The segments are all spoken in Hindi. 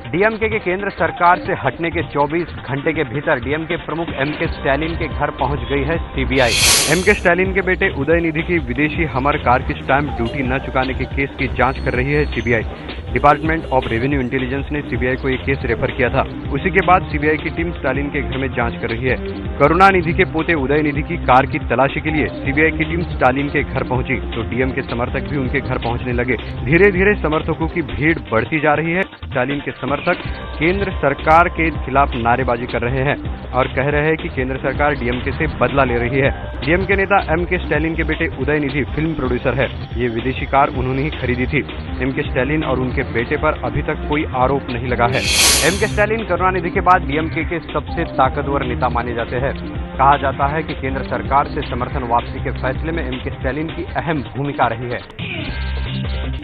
डीएमके के केंद्र सरकार से हटने के 24 घंटे के भीतर डीएमके प्रमुख एमके स्टैलिन के घर पहुंच गई है सीबीआई। एमके स्टैलिन के बेटे उदयनिधि की विदेशी हमर कार की स्टैंप ड्यूटी न चुकाने के केस की जांच कर रही है CBI. Department of revenue intelligence ने सीबीआई को ये केस रेफर किया था। उसी के बाद सीबीआई की टीम स्टैलिन के घर में जांच कर रही है। करुणानिधि के पोते उदयनिधि की कार की तलाशी के लिए सीबीआई की टीम स्टैलिन के घर पहुंची तो डीएम के समर्थक भी उनके घर पहुंचने लगे। धीरे धीरे समर्थकों की भीड़ बढ़ती जा रही है। स्टैलिन के समर्थक केंद्र सरकार के खिलाफ नारेबाजी कर रहे हैं और कह रहे हैं कि केंद्र सरकार डीएमके से बदला ले रही है। डीएमके नेता एमके स्टैलिन के बेटे उदयनिधि फिल्म प्रोड्यूसर है। ये विदेशी कार उन्होंने ही खरीदी थी। एमके स्टैलिन और उनके बेटे पर अभी तक कोई आरोप नहीं लगा है। एमके स्टैलिन करुणानिधि के बाद डीएमके के सबसे ताकतवर नेता माने जाते हैं। कहा जाता है कि केंद्र सरकार से समर्थन वापसी के फैसले में एमके स्टैलिन की अहम भूमिका रही है।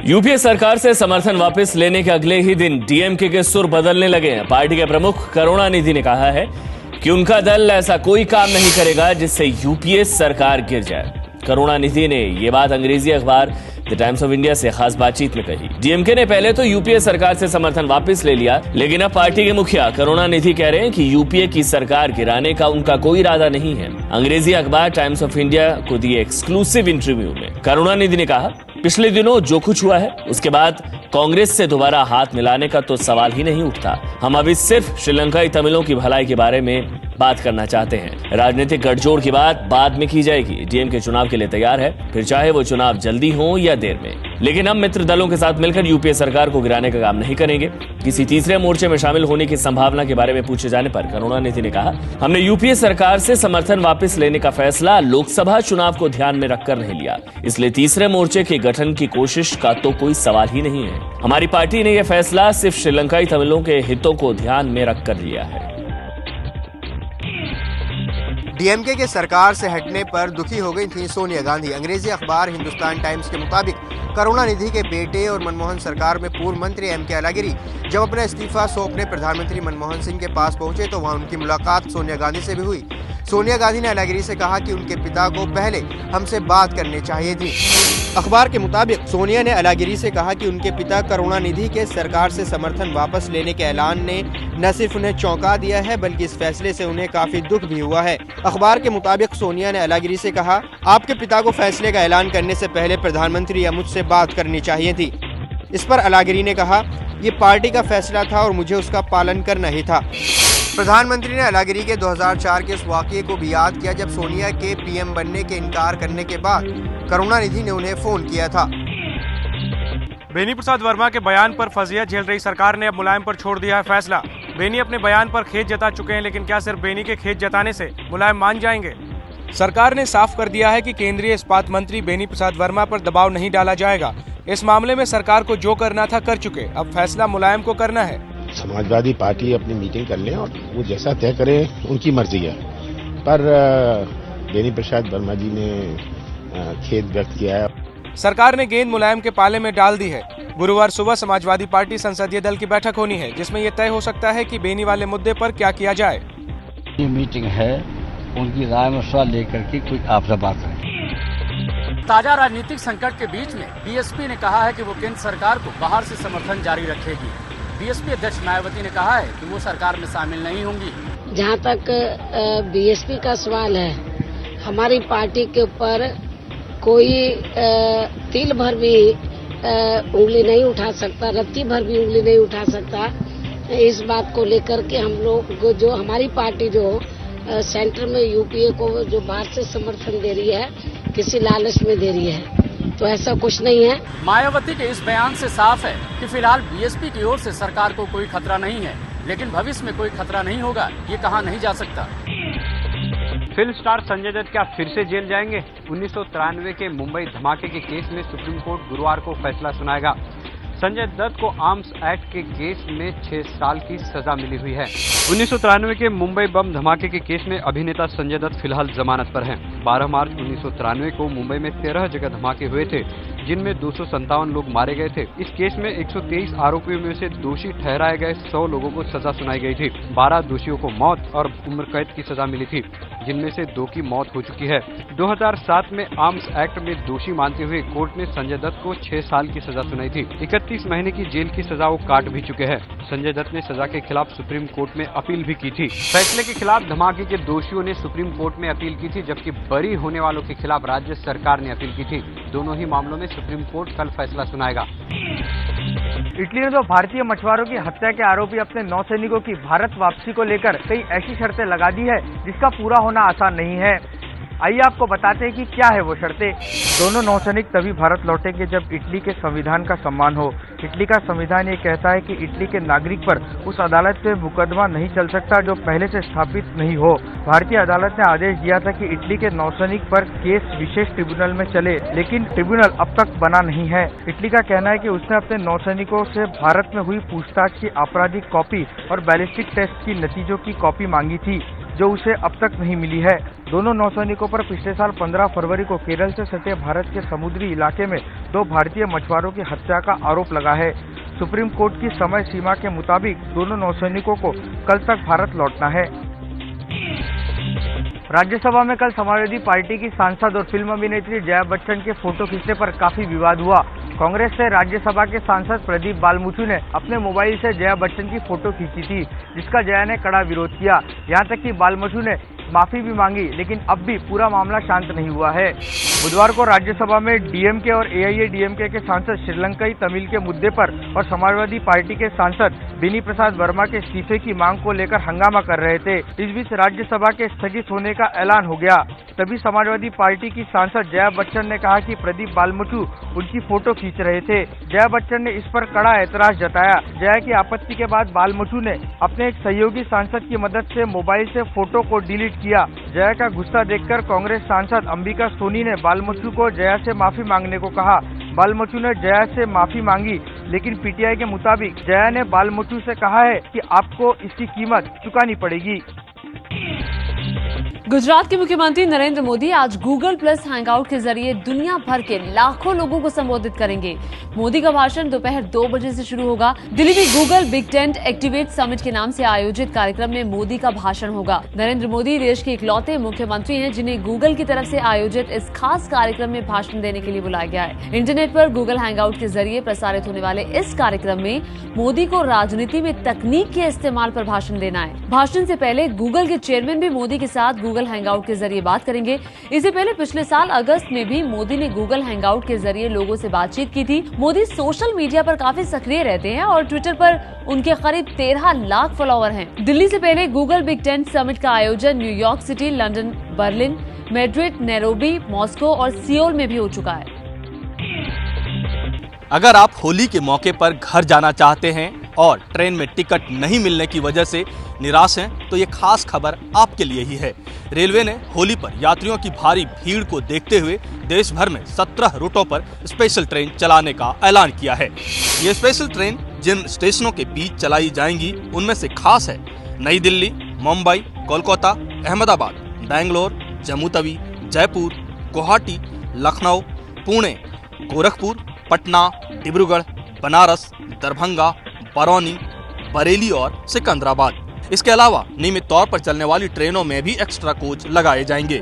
यूपीए सरकार से समर्थन वापस लेने के अगले ही दिन डीएमके के सुर बदलने लगे हैं। पार्टी के प्रमुख करुणानिधि ने कहा है कि उनका दल ऐसा कोई काम नहीं करेगा जिससे यूपीए सरकार गिर जाए। करुणानिधि ने यह बात अंग्रेजी अखबार द टाइम्स ऑफ इंडिया से खास बातचीत में कही। डीएमके ने पहले तो यूपीए सरकार से समर्थन वापस ले लिया, लेकिन अब पार्टी के मुखिया करुणानिधि कह रहे हैं कि यूपीए की सरकार गिराने का उनका कोई इरादा नहीं है। अंग्रेजी अखबार टाइम्स ऑफ इंडिया को दिए एक्सक्लूसिव इंटरव्यू में करुणानिधि ने कहा, पिछले दिनों जो कुछ हुआ है उसके बाद कांग्रेस से दोबारा हाथ मिलाने का तो सवाल ही नहीं उठता। हम अभी सिर्फ श्रीलंकाई तमिलों की भलाई के बारे में बात करना चाहते हैं। राजनीतिक गठजोड़ की बात बाद में की जाएगी। डीएमके चुनाव के लिए तैयार है, फिर चाहे वो चुनाव जल्दी हो या देर में। लेकिन हम मित्र दलों के साथ मिलकर यूपीए सरकार को गिराने का काम नहीं करेंगे। किसी तीसरे मोर्चे में शामिल होने की संभावना के बारे में पूछे जाने पर करुणानिधि ने कहा, हमने यूपीए सरकार से समर्थन वापस लेने का फैसला लोकसभा चुनाव को ध्यान में रखकर नहीं लिया, इसलिए तीसरे मोर्चे के गठन की कोशिश का तो कोई सवाल ही नहीं है। हमारी पार्टी ने यह फैसला सिर्फ श्रीलंकाई तमिलों के हितों को ध्यान में रखकर लिया है। डीएमके के सरकार से हटने पर दुखी हो गई थी सोनिया गांधी। अंग्रेजी अखबार हिंदुस्तान टाइम्स के मुताबिक करुणानिधि के बेटे और मनमोहन सरकार में पूर्व मंत्री एमके अलागिरी जब अपना इस्तीफा सौंपने प्रधानमंत्री मनमोहन सिंह के पास पहुंचे तो वहां उनकी मुलाकात सोनिया गांधी से भी हुई। सोनिया गांधी ने अलागिरी से कहा कि उनके पिता को पहले हमसे बात करनी चाहिए थी। अखबार के मुताबिक सोनिया ने अलागिरी से कहा कि उनके पिता करुणानिधि के सरकार से समर्थन वापस लेने के ऐलान ने न सिर्फ उन्हें चौंका दिया है बल्कि इस फैसले से उन्हें काफी दुख भी हुआ है। अखबार के मुताबिक सोनिया ने अलागिरी से कहा, आपके पिता को फैसले का ऐलान करने से पहले प्रधानमंत्री या मुझसे बात करनी चाहिए थी। इस पर अलागिरी ने कहा, ये पार्टी का फैसला था और मुझे उसका पालन करना ही था। प्रधानमंत्री ने अलागिरी के 2004 के उस वाकये को भी याद किया जब सोनिया के पीएम बनने के इनकार करने के बाद करुणानिधि ने उन्हें फोन किया था। बेनी प्रसाद वर्मा के बयान पर फजीहत झेल रही सरकार ने अब मुलायम पर छोड़ दिया है फैसला। बेनी अपने बयान पर खेद जता चुके हैं, लेकिन क्या सिर्फ बेनी के खेद जताने से मुलायम मान जाएंगे? सरकार ने साफ कर दिया है कि केंद्रीय इस्पात मंत्री बेनी प्रसाद वर्मा पर दबाव नहीं डाला जाएगा। इस मामले में सरकार को जो करना था कर चुके, अब फैसला मुलायम को करना है। समाजवादी पार्टी अपनी मीटिंग कर लें और वो जैसा तय करे उनकी मर्जी है, पर बेनी प्रसाद वर्मा जी ने खेद व्यक्त किया है। सरकार ने गेंद मुलायम के पाले में डाल दी है। गुरुवार सुबह समाजवादी पार्टी संसदीय दल की बैठक होनी है जिसमें यह तय हो सकता है कि बेनी वाले मुद्दे पर क्या किया जाए। ये मीटिंग है, उनकी राय मशवरा लेकर के कोई आपसे बात करें। ताजा राजनीतिक संकट के बीच में बीएसपी ने कहा है कि वो केंद्र सरकार को बाहर से समर्थन जारी रखेगी। बीएसपी अध्यक्ष मायावती ने कहा है कि वो सरकार में शामिल नहीं होंगी। जहां तक बीएसपी का सवाल है, हमारी पार्टी के ऊपर कोई तिल भर भी उंगली नहीं उठा सकता, रत्ती भर भी उंगली नहीं उठा सकता। इस बात को लेकर के हम लोग जो हमारी पार्टी जो सेंटर में यूपीए को जो बाहर से समर्थन दे रही है, किसी लालच में दे रही है, तो ऐसा कुछ नहीं है। मायावती के इस बयान से साफ है कि फिलहाल बीएसपी की ओर से सरकार को कोई खतरा नहीं है, लेकिन भविष्य में कोई खतरा नहीं होगा ये कहा नहीं जा सकता। फिल्म स्टार संजय दत्त क्या फिर से जेल जाएंगे? 1993 के मुंबई धमाके के केस में सुप्रीम कोर्ट गुरुवार को फैसला सुनाएगा। संजय दत्त को आर्म्स एक्ट के केस में 6 साल की सजा मिली हुई है। 1993 के मुंबई बम धमाके के केस में अभिनेता संजय दत्त फिलहाल जमानत पर हैं। 12 मार्च 1993 को मुंबई में 13 जगह धमाके हुए थे, जिनमें 257 लोग मारे गए थे। इस केस में 123 आरोपियों में से दोषी ठहराए गए 100 लोगों को सजा सुनाई गई थी। 12 दोषियों को मौत और उम्र कैद की सजा मिली थी, जिनमें से 2 की मौत हो चुकी है। 2007 में आर्म्स एक्ट में दोषी मानते हुए कोर्ट ने संजय दत्त को 6 साल की सजा सुनाई थी। 31 महीने की जेल की सजा वो काट भी चुके हैं। संजय दत्त ने सजा के खिलाफ सुप्रीम कोर्ट में अपील भी की थी। फैसले के खिलाफ धमाके के दोषियों ने सुप्रीम कोर्ट में अपील की थी, जबकि बरी होने वालों के खिलाफ राज्य सरकार ने अपील की थी। दोनों ही मामलों में सुप्रीम कोर्ट कल फैसला सुनाएगा। इटली में 2 भारतीय मछुआरों की हत्या के आरोपी अपने नौसैनिकों की भारत वापसी को लेकर कई ऐसी शर्तें लगा दी है जिसका पूरा होना आसान नहीं है। आइए आपको बताते हैं कि क्या है वो शर्तें। दोनों नौसैनिक तभी भारत लौटेंगे जब इटली के संविधान का सम्मान हो। इटली का संविधान ये कहता है कि इटली के नागरिक पर उस अदालत में मुकदमा नहीं चल सकता जो पहले से स्थापित नहीं हो। भारतीय अदालत ने आदेश दिया था कि इटली के नौसैनिक पर केस विशेष ट्रिब्यूनल में चले, लेकिन ट्रिब्यूनल अब तक बना नहीं है। इटली का कहना है कि उसने अपने नौसैनिकों से भारत में हुई पूछताछ की आपराधिक कॉपी और बैलिस्टिक टेस्ट की नतीजों की कॉपी मांगी थी, जो उसे अब तक नहीं मिली है। दोनों नौसैनिकों पर पिछले साल 15 फरवरी को केरल से सटे भारत के समुद्री इलाके में 2 भारतीय मछुआरों की हत्या का आरोप लगा है। सुप्रीम कोर्ट की समय सीमा के मुताबिक दोनों नौसैनिकों को कल तक भारत लौटना है। राज्यसभा में कल समाजवादी पार्टी की सांसद और फिल्म अभिनेत्री जया बच्चन के फोटो खींचने पर काफी विवाद हुआ। कांग्रेस से राज्यसभा के सांसद प्रदीप बालमुचु ने अपने मोबाइल से जया बच्चन की फोटो खींची थी, जिसका जया ने कड़ा विरोध किया। यहाँ तक कि बालमुचु ने माफी भी मांगी, लेकिन अब भी पूरा मामला शांत नहीं हुआ है। बुधवार को राज्यसभा में डीएमके और एआईएडीएमके के सांसद श्रीलंकाई तमिल के मुद्दे पर और समाजवादी पार्टी के सांसद बेनी प्रसाद वर्मा के इस्तीफे की मांग को लेकर हंगामा कर रहे थे। इस बीच राज्यसभा के स्थगित होने का ऐलान हो गया। तभी समाजवादी पार्टी की सांसद जया बच्चन ने कहा कि प्रदीप बालमुचु उनकी फोटो खींच रहे थे। जया बच्चन ने इस पर कड़ा ऐतराज जताया। जया की आपत्ति के बाद बालमुचु ने अपने एक सहयोगी सांसद की मदद से मोबाइल से फोटो को डिलीट किया। जया का गुस्सा देखकर कांग्रेस सांसद अंबिका सोनी ने बालमुचु को जया से माफी मांगने को कहा। बालमुचु ने जया से माफी मांगी, लेकिन पीटीआई के मुताबिक जया ने बालमुचु से कहा है कि आपको इसकी कीमत चुकानी पड़ेगी। गुजरात के मुख्यमंत्री नरेंद्र मोदी आज गूगल प्लस हैंगआउट के जरिए दुनिया भर के लाखों लोगों को संबोधित करेंगे। मोदी का भाषण दोपहर 2 बजे से शुरू होगा। दिल्ली में Google big tent activate summit के नाम से आयोजित कार्यक्रम में मोदी का भाषण होगा। नरेंद्र मोदी देश के इकलौते मुख्यमंत्री हैं जिन्हें गूगल की तरफ से आयोजित इस खास कार्यक्रम में भाषण देने के लिए बुलाया गया है। इंटरनेट पर गूगल हैंगआउट के जरिए प्रसारित होने वाले इस कार्यक्रम में मोदी को राजनीति में तकनीक के इस्तेमाल पर भाषण देना है। भाषण से पहले गूगल के चेयरमैन भी मोदी के साथ गूगल हैंगआउट के जरिए बात करेंगे। इससे पहले पिछले साल अगस्त में भी मोदी ने गूगल हैंगआउट के जरिए लोगों से बातचीत की थी। मोदी सोशल मीडिया पर काफी सक्रिय रहते हैं और ट्विटर पर उनके करीब 13 लाख फॉलोअर हैं। दिल्ली से पहले गूगल बिग टेंट समिट का आयोजन New York city, London, Berlin, Madrid, Nairobi, Moscow और सियोल में भी हो चुका है। अगर आप होली के मौके पर घर जाना चाहते हैं और ट्रेन में टिकट नहीं मिलने की वजह से निराश हैं, तो ये खास खबर आपके लिए ही है। रेलवे ने होली पर यात्रियों की भारी भीड़ को देखते हुए देश भर में 17 रूटों पर स्पेशल ट्रेन चलाने का ऐलान किया है। ये स्पेशल ट्रेन जिन स्टेशनों के बीच चलाई जाएंगी उनमें से खास है नई दिल्ली, मुंबई, कोलकाता, अहमदाबाद, बेंगलोर, जम्मू तवी, जयपुर, गुवाहाटी, लखनऊ, पुणे, गोरखपुर, पटना, डिब्रूगढ़, बनारस, दरभंगा, बरौनी, बरेली और सिकंदराबाद। इसके अलावा नियमित तौर पर चलने वाली ट्रेनों में भी एक्स्ट्रा कोच लगाए जाएंगे।